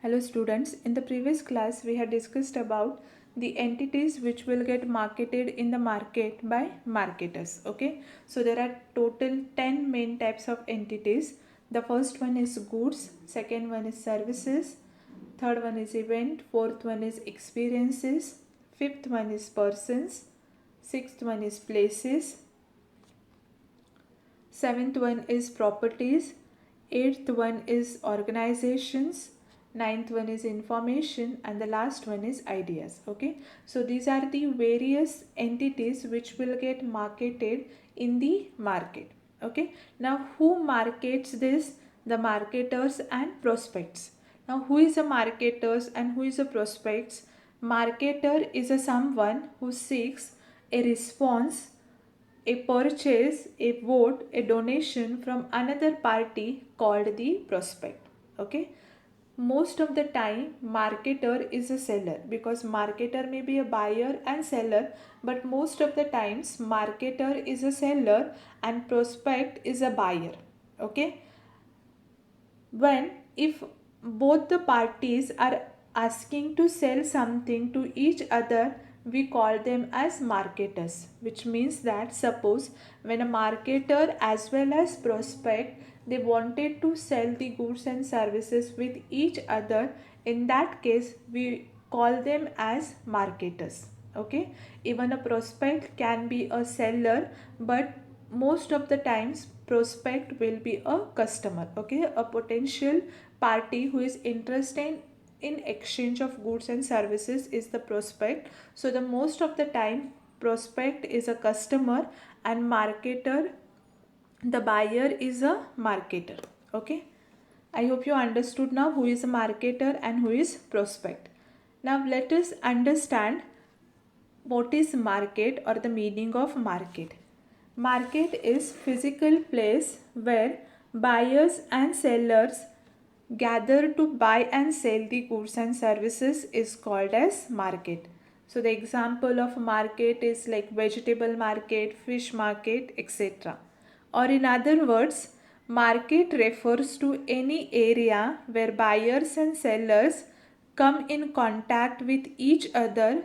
Hello students, in the previous class we had discussed about the entities which will get marketed in the market by marketers. Okay, so there are total 10 main types of entities. The first one is goods, second one is services, third one is event, fourth one is experiences, fifth one is persons, sixth one is places, seventh one is properties, eighth one is organizations, ninth one is information, and the last one is ideas. Okay, so these are the various entities which will get marketed in the market. Okay, now who markets this? The marketers and prospects. Now who is a marketers and who is a prospects? Marketer is a someone who seeks a response, a purchase, a vote, a donation from another party called the prospect. Okay, most of the time marketer is a seller, because marketer may be a buyer and seller, but most of the times marketer is a seller and prospect is a buyer. Okay, when if both the parties are asking to sell something to each other, we call them as marketers, which means that suppose when a marketer as well as prospect, they wanted to sell the goods and services with each other, in that case we call them as marketers. Okay, even a prospect can be a seller, but most of the times prospect will be a customer. Okay, a potential party who is interested in exchange of goods and services is the prospect. So the most of the time prospect is a customer and marketer, the buyer, is a marketer. Okay, I hope you understood now who is a marketer and who is prospect. Now let us understand what is market or the meaning of market. Market is physical place where buyers and sellers gather to buy and sell the goods and services is called as market. So the example of market is like vegetable market, fish market, etc. Or in other words, market refers to any area where buyers and sellers come in contact with each other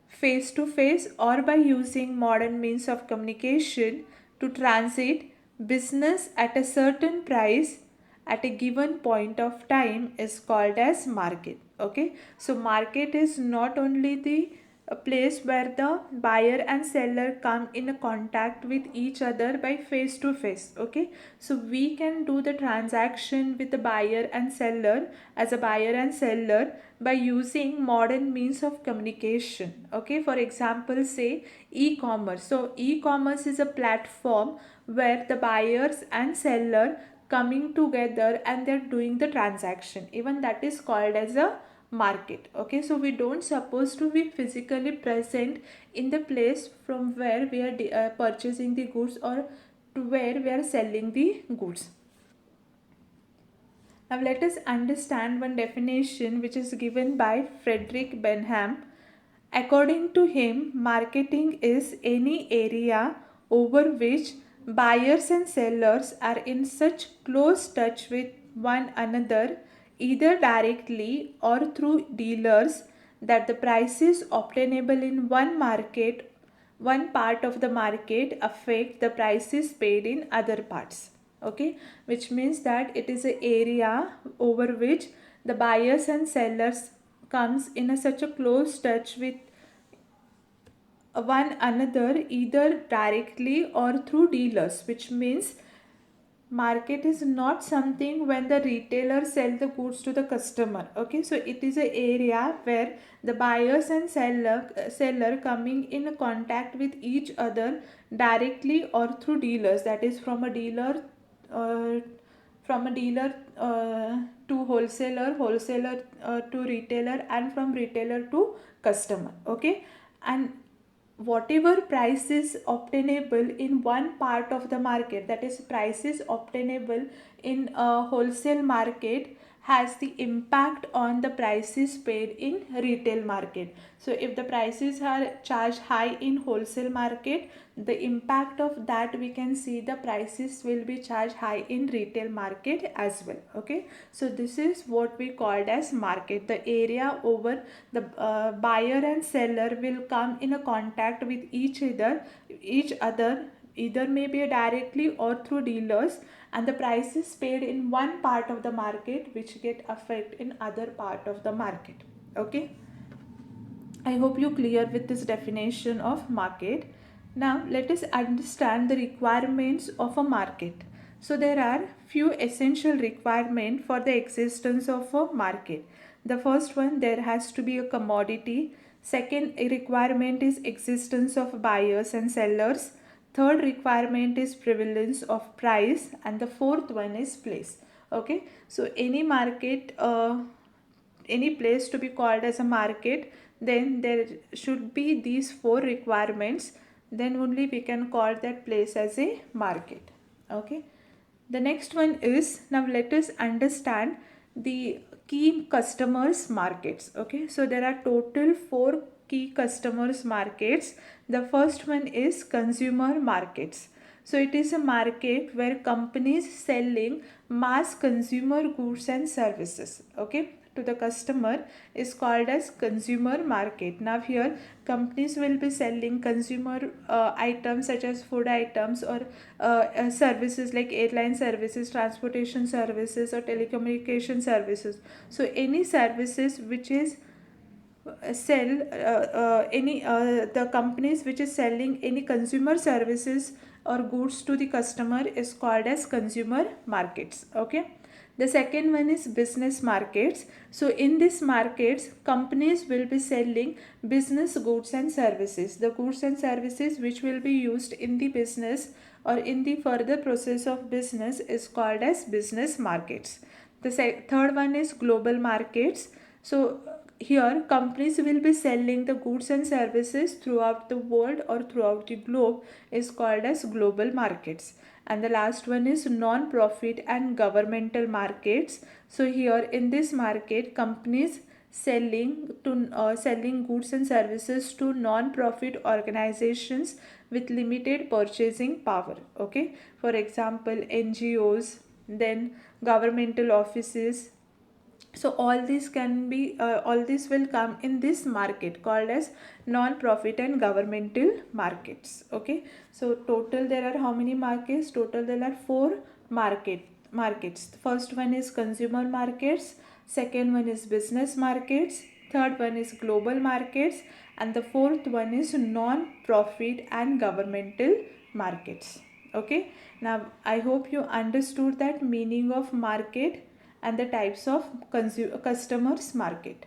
face to face or by using modern means of communication to transit business at a certain price at a given point of time is called as market. Okay, so market is not only the a place where the buyer and seller come in a contact with each other by face to face. Okay, so we can do the transaction with the buyer and seller as a buyer and seller by using modern means of communication. Okay, for example, say e-commerce. So e-commerce is a platform where the buyers and seller coming together and they're doing the transaction, even that is called as a market. Okay, so we don't supposed to be physically present in the place from where we are purchasing the goods or to where we are selling the goods. Now let us understand one definition which is given by Frederick Benham. According to him, marketing is any area over which buyers and sellers are in such close touch with one another, either directly or through dealers, that the prices obtainable in one part of the market affect the prices paid in other parts. Okay, which means that it is an area over which the buyers and sellers comes in such a close touch with one another, either directly or through dealers, which means market is not something when the retailer sell the goods to the customer. Okay, so it is an area where the buyers and seller coming in contact with each other directly or through dealers, that is uh, from a dealer to wholesaler to retailer, and from retailer to customer. Okay, and whatever price is obtainable in one part of the market, that is price is obtainable in a wholesale market, has the impact on the prices paid in retail market. So if the prices are charged high in wholesale market, the impact of that we can see the prices will be charged high in retail market as well. Okay, so this is what we called as market. The area over the buyer and seller will come in a contact with each other either maybe directly or through dealers, and the prices paid in one part of the market which get affect in other part of the market. Okay, I hope you clear with this definition of market. Now let us understand the requirements of a market. So there are few essential requirements for the existence of a market. The first one, there has to be a commodity. Second requirement is existence of buyers and sellers. Third requirement is prevalence of price, and the fourth one is place. Okay, so any place to be called as a market, then there should be these four requirements, then only we can call that place as a market. Okay, the next one is, now let us understand the key customers markets. Okay, so there are total four key customers markets. The first one is consumer markets. So it is a market where companies selling mass consumer goods and services, okay, to the customer, is called as consumer market. Now here companies will be selling consumer items such as food items or services like airline services, transportation services, or telecommunication services. So any services which is sell any the companies which is selling any consumer services or goods to the customer is called as consumer markets. Okay, the second one is business markets. So in these markets companies will be selling business goods and services, the goods and services which will be used in the business or in the further process of business is called as business markets. The third one is global markets. So here companies will be selling the goods and services throughout the world or throughout the globe, is called as global markets. And the last one is non-profit and governmental markets. So here in this market companies selling goods and services to non-profit organizations with limited purchasing power. Okay, for example NGOs, then governmental offices. So all this will come in this market called as non-profit and governmental markets. Okay, so total there are how many markets? Total there are four markets. The first one is consumer markets, second one is business markets, third one is global markets, and the fourth one is non-profit and governmental markets. Okay, now I hope you understood that meaning of market and the types of customers market.